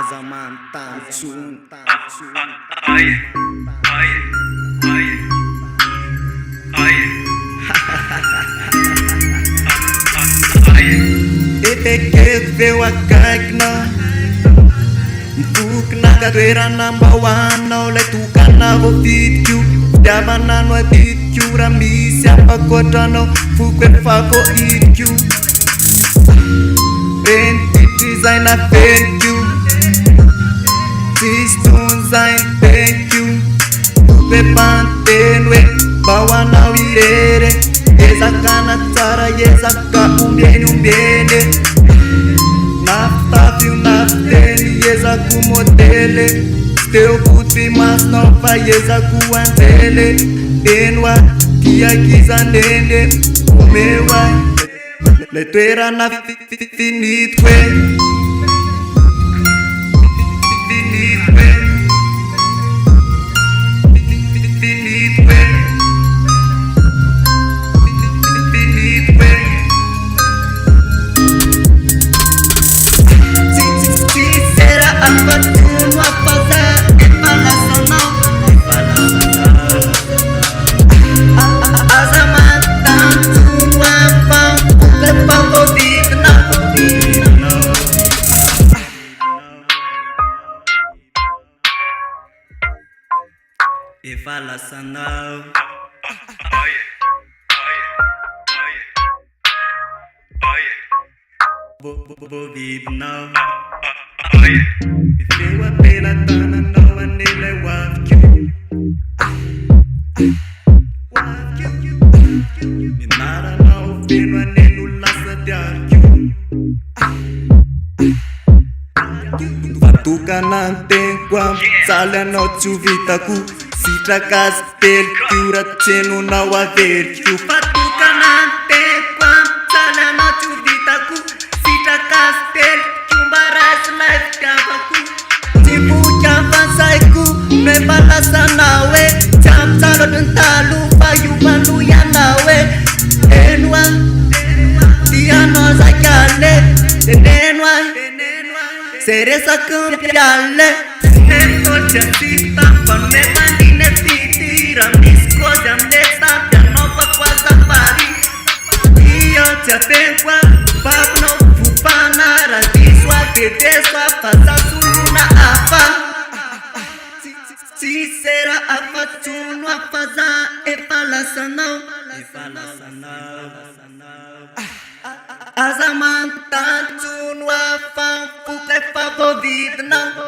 aza manontany etekeko veo akaikinao mipokina katoerana mba hoaninao lay tokana voafidiko fitiavanano adidiko raha misy ampakotranao foko efako idiko renititry zay naveliko tsisy tony zay niteko pepanteny hoe mba hoanao irery ezakana tsara ezaka ombeny nafitafio nafiteny ezako modele teo boty masinao fa ezako anjele enoa tiakizanende omeoa le toerana finitiko hoe efalasanao vovidinao ifeo apelantananao anelay hoaviko minaranao feno aneno lasa diariko vatokana anteniko am saly anao tsy ho vitako sitrakazy teloko raha tsenonao averiko vatokana anteniko am saly anao tsy ho vitako sitrakazy teloko mba rasy lay fitiavako tsy voky afansaiko nefa lasanao hoe tsy ampitsalo ohatry ny talo fa iovano ianao hoe enoa tianao zakale tenenoa zay resaky mpiale netotry asita fa memandiny apity raha misy kozy amle sapy anaovako azafary io tsy atenkoa vavinao vopana raha diso adedeso afazasolona afa tsy sera afatsono afaza efa lasanao aza manontany tsono afa foka efa voavidinao